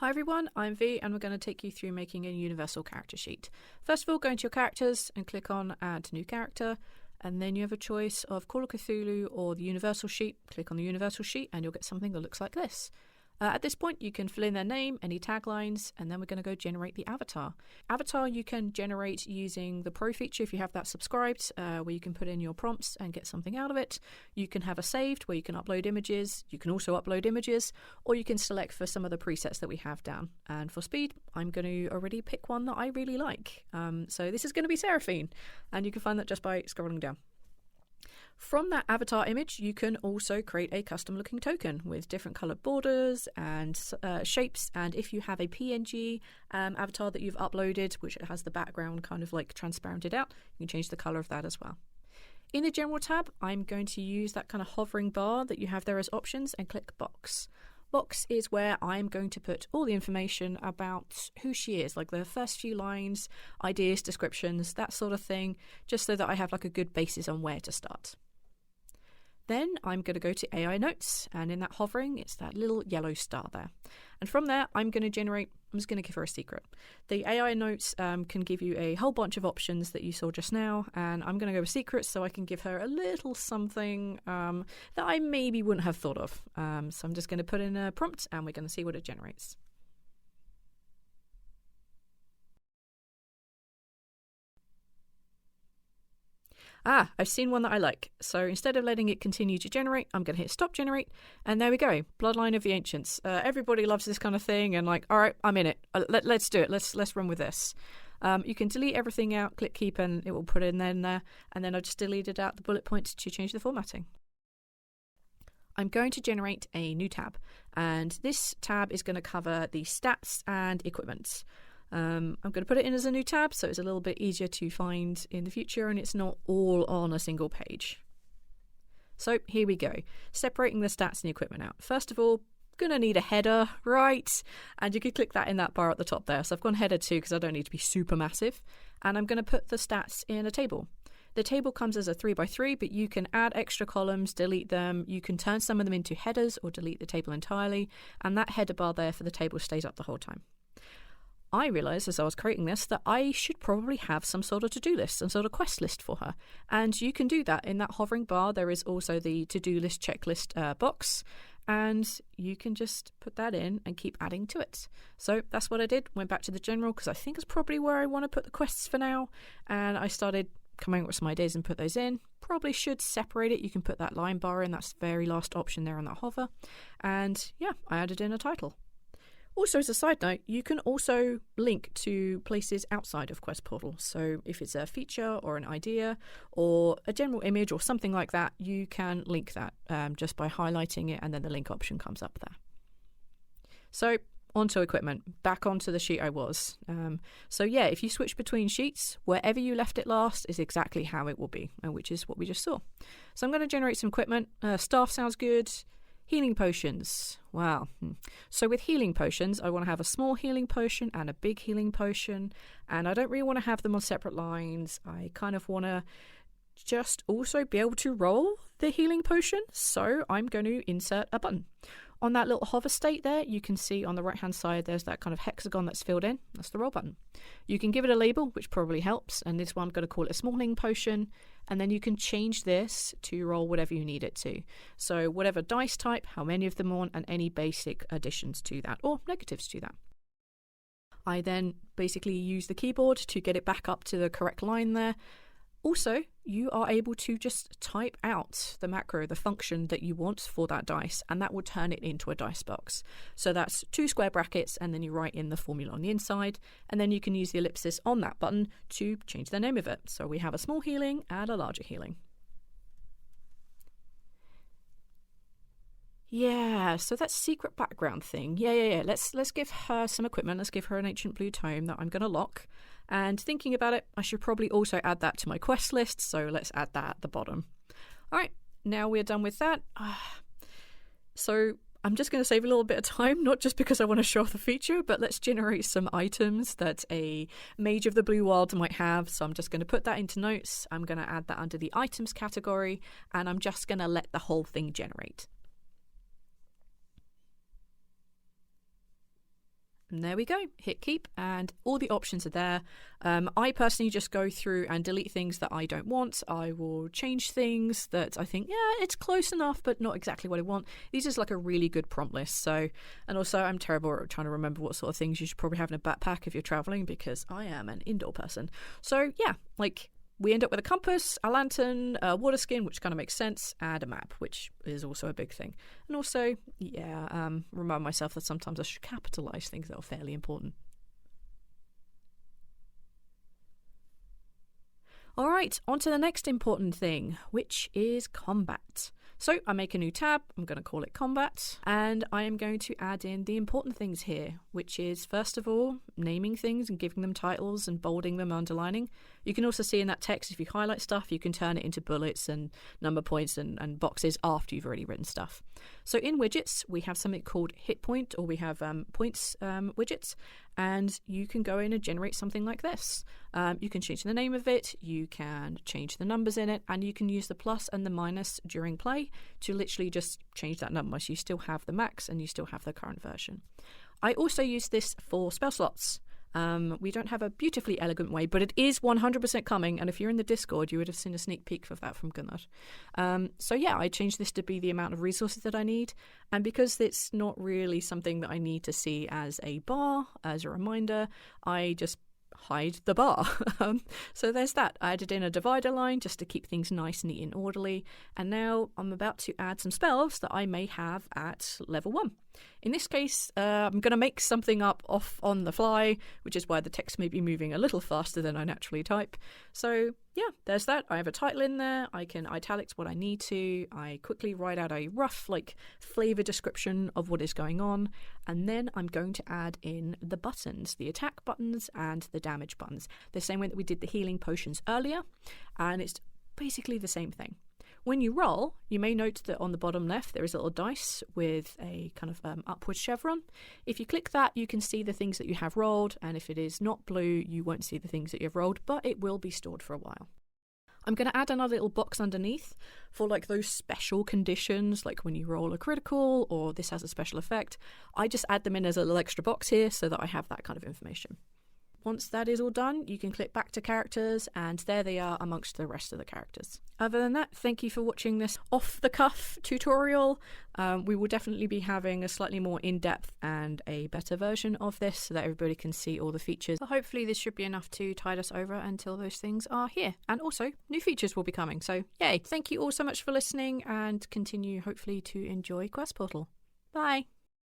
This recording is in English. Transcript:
Hi everyone, I'm V and we're going to take you through making a universal character sheet. First of all, go into your characters and click on Add New Character, and then you have a choice of Call of Cthulhu or the universal sheet. Click on the universal sheet and you'll get something that looks like this. At this point, you can fill in their name, any taglines, and then we're going to go generate the avatar. Avatar you can generate using the Pro feature if you have that subscribed, where you can put in your prompts and get something out of it. You can have a saved where you can upload images. You can also upload images, or you can select for some of the presets that we have down. And for speed, I'm going to already pick one that I really like. So this is going to be Seraphine, and you can find that just by scrolling down. From that avatar image, you can also create a custom looking token with different coloured borders and shapes. And if you have a PNG avatar that you've uploaded, which has the background kind of like transparented out, you can change the colour of that as well. In the general tab, I'm going to use that kind of hovering bar that you have there as options and click box. Box is where I'm going to put all the information about who she is, like the first few lines, ideas, descriptions, that sort of thing, just so that I have like a good basis on where to start. Then I'm going to go to AI notes, and in that hovering, it's that little yellow star there. And from there, I'm just going to give her a secret. The AI notes can give you a whole bunch of options that you saw just now, and I'm going to go with secrets so I can give her a little something that I maybe wouldn't have thought of. So I'm just going to put in a prompt, and we're going to see what it generates. I've seen one that I like. So instead of letting it continue to generate, I'm going to hit stop generate. And there we go. Bloodline of the Ancients. Everybody loves this kind of thing. And like, all right, I'm in it. Let's do it. Let's run with this. You can delete everything out, click keep, and it will put it in there. And then I just deleted out the bullet points to change the formatting. I'm going to generate a new tab. And this tab is going to cover the stats and equipment. I'm going to put it in as a new tab so it's a little bit easier to find in the future and it's not all on a single page. So here we go, separating the stats and the equipment out. First of all, going to need a header, right? And you can click that in that bar at the top there. So I've gone header 2 because I don't need to be super massive. And I'm going to put the stats in a table. The table comes as a 3x3, but you can add extra columns, delete them. You can turn some of them into headers or delete the table entirely. And that header bar there for the table stays up the whole time. I realised as I was creating this that I should probably have some sort of to-do list, some sort of quest list for her. And you can do that. In that hovering bar, there is also the to-do list checklist box. And you can just put that in and keep adding to it. So that's what I did. Went back to the general because I think it's probably where I want to put the quests for now. And I started coming up with some ideas and put those in. Probably should separate it. You can put that line bar in. That's the very last option there on that hover. And yeah, I added in a title. Also, as a side note, you can also link to places outside of Quest Portal. So if it's a feature or an idea or a general image or something like that, you can link that just by highlighting it and then the link option comes up there. So onto equipment, back onto the sheet I was. So yeah, if you switch between sheets, wherever you left it last is exactly how it will be, which is what we just saw. So I'm going to generate some equipment. Staff sounds good. Healing potions. Wow. So with healing potions, I want to have a small healing potion and a big healing potion. And I don't really want to have them on separate lines. I kind of want to just also be able to roll the healing potion. So I'm going to insert a button. On that little hover state there, you can see on the right-hand side, there's that kind of hexagon that's filled in. That's the roll button. You can give it a label, which probably helps. And this one, I'm going to call it a small healing potion. And then you can change this to roll whatever you need it to. So whatever dice type, how many of them on, and any basic additions to that or negatives to that. I then basically use the keyboard to get it back up to the correct line there. Also, you are able to just type out the macro, the function that you want for that dice, and that will turn it into a dice box. So that's 2 square brackets, and then you write in the formula on the inside, and then you can use the ellipsis on that button to change the name of it. So we have a small healing and a larger healing. Yeah, so that secret background thing. Yeah. Let's give her some equipment. Let's give her an ancient blue tome that I'm going to lock. And thinking about it, I should probably also add that to my quest list. So let's add that at the bottom. All right, now we're done with that. So I'm just going to save a little bit of time, not just because I want to show off the feature, but let's generate some items that a mage of the blue world might have. So I'm just going to put that into notes. I'm going to add that under the items category, and I'm just going to let the whole thing generate. And there we go. Hit keep and all the options are there. I personally just go through and delete things that I don't want. I will change things that I think, yeah, it's close enough, but not exactly what I want. These is like a really good prompt list. So, and also I'm terrible at trying to remember what sort of things you should probably have in a backpack if you're traveling, because I am an indoor person. So yeah, like we end up with a compass, a lantern, a water skin, which kind of makes sense, and a map, which is also a big thing. And also, yeah, remind myself that sometimes I should capitalize things that are fairly important. All right, on to the next important thing, which is combat. So I make a new tab, I'm going to call it combat, and I am going to add in the important things here, which is, first of all, naming things and giving them titles and bolding them, underlining. You can also see in that text, if you highlight stuff, you can turn it into bullets and number points and boxes after you've already written stuff. So in widgets, we have something called hit point, or we have points widgets, and you can go in and generate something like this. You can change the name of it, you can change the numbers in it, and you can use the plus and the minus during play to literally just change that number. So you still have the max and you still have the current version. I also use this for spell slots. We don't have a beautifully elegant way, but it is 100% coming, and if you're in the Discord, you would have seen a sneak peek of that from Gunnar. So yeah, I changed this to be the amount of resources that I need, and because it's not really something that I need to see as a bar, as a reminder, I just hide the bar. So there's that. I added in a divider line just to keep things nice, neat and orderly, and now I'm about to add some spells that I may have at level 1. In this case, I'm going to make something up off on the fly, which is why the text may be moving a little faster than I naturally type. So yeah, there's that. I have a title in there. I can italics what I need to. I quickly write out a rough flavor description of what is going on, and then I'm going to add in the buttons, the attack buttons and the damage buttons, the same way that we did the healing potions earlier, and it's basically the same thing. When you roll, you may note that on the bottom left there is a little dice with a kind of upward chevron. If you click that, you can see the things that you have rolled, and if it is not blue, you won't see the things that you've rolled, but it will be stored for a while. I'm going to add another little box underneath for those special conditions, like when you roll a critical or this has a special effect. I just add them in as a little extra box here so that I have that kind of information. Once that is all done, you can click back to characters, and there they are amongst the rest of the characters. Other than that, thank you for watching this off-the-cuff tutorial. We will definitely be having a slightly more in-depth and a better version of this so that everybody can see all the features. But hopefully this should be enough to tide us over until those things are here. And also, new features will be coming, so yay! Thank you all so much for listening, and continue hopefully to enjoy Quest Portal. Bye!